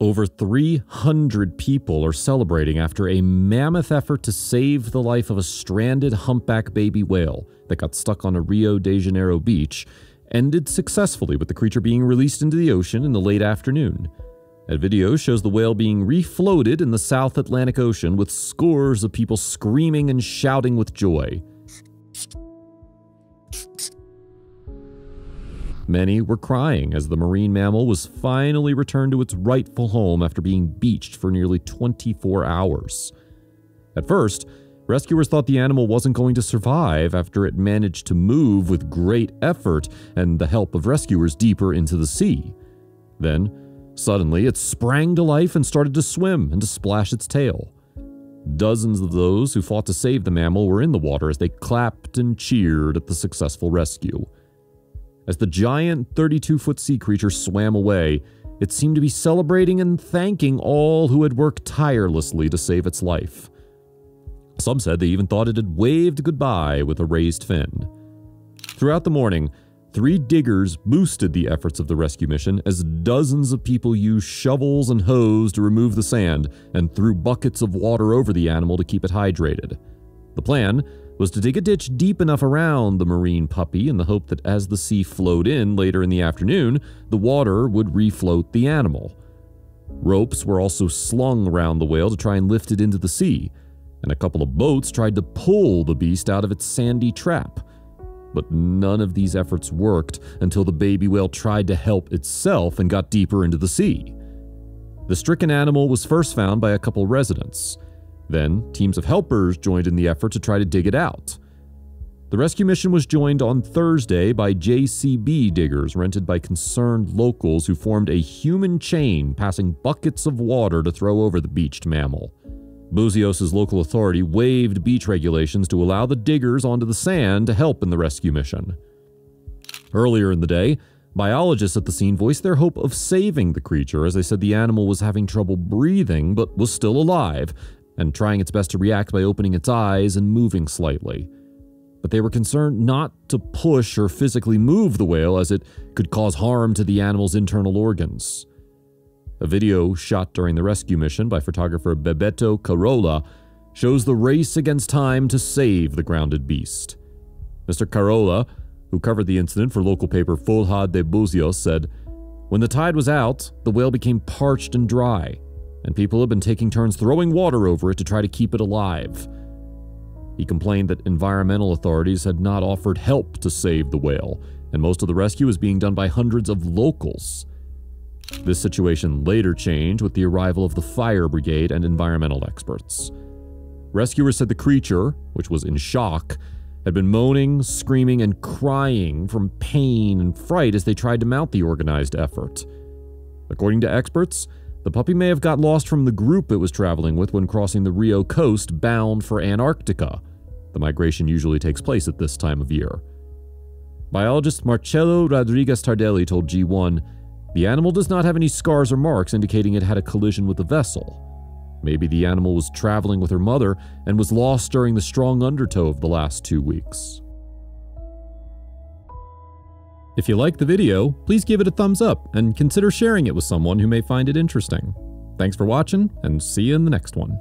Over 300 people are celebrating after a mammoth effort to save the life of a stranded humpback baby whale that got stuck on a Rio de Janeiro beach ended successfully with the creature being released into the ocean in the late afternoon. A video shows the whale being refloated in the South Atlantic Ocean with scores of people screaming and shouting with joy. Many were crying as the marine mammal was finally returned to its rightful home after being beached for nearly 24 hours. At first, rescuers thought the animal wasn't going to survive after it managed to move with great effort and the help of rescuers deeper into the sea. Then, suddenly, it sprang to life and started to swim and to splash its tail. Dozens of those who fought to save the mammal were in the water as they clapped and cheered at the successful rescue. As the giant 32-foot sea creature swam away, it seemed to be celebrating and thanking all who had worked tirelessly to save its life. Some said they even thought it had waved goodbye with a raised fin. Throughout the morning, 3 diggers boosted the efforts of the rescue mission as dozens of people used shovels and hose to remove the sand and threw buckets of water over the animal to keep it hydrated. The plan was to dig a ditch deep enough around the marine puppy in the hope that as the sea flowed in later in the afternoon, the water would refloat the animal. Ropes were also slung around the whale to try and lift it into the sea, and a couple of boats tried to pull the beast out of its sandy trap. But none of these efforts worked until the baby whale tried to help itself and got deeper into the sea. The stricken animal was first found by a couple residents. Then, teams of helpers joined in the effort to try to dig it out. The rescue mission was joined on Thursday by JCB diggers rented by concerned locals who formed a human chain passing buckets of water to throw over the beached mammal. Buzios' local authority waived beach regulations to allow the diggers onto the sand to help in the rescue mission. Earlier in the day, biologists at the scene voiced their hope of saving the creature as they said the animal was having trouble breathing but was still alive and trying its best to react by opening its eyes and moving slightly. But they were concerned not to push or physically move the whale as it could cause harm to the animal's internal organs. A video shot during the rescue mission by photographer Bebeto Carola shows the race against time to save the grounded beast. Mr. Carola, who covered the incident for local paper Folha de Buzios, said, "When the tide was out, the whale became parched and dry, and people have been taking turns throwing water over it to try to keep it alive." He complained that environmental authorities had not offered help to save the whale, and most of the rescue was being done by hundreds of locals. This situation later changed with the arrival of the fire brigade and environmental experts. Rescuers said the creature, which was in shock, had been moaning, screaming, and crying from pain and fright as they tried to mount the organized effort. According to experts, the puppy may have got lost from the group it was traveling with when crossing the Rio coast bound for Antarctica. The migration usually takes place at this time of year. Biologist Marcelo Rodriguez Tardelli told G1, "The animal does not have any scars or marks indicating it had a collision with a vessel. Maybe the animal was traveling with her mother and was lost during the strong undertow of the last 2 weeks." If you liked the video, please give it a thumbs up and consider sharing it with someone who may find it interesting. Thanks for watching, and see you in the next one.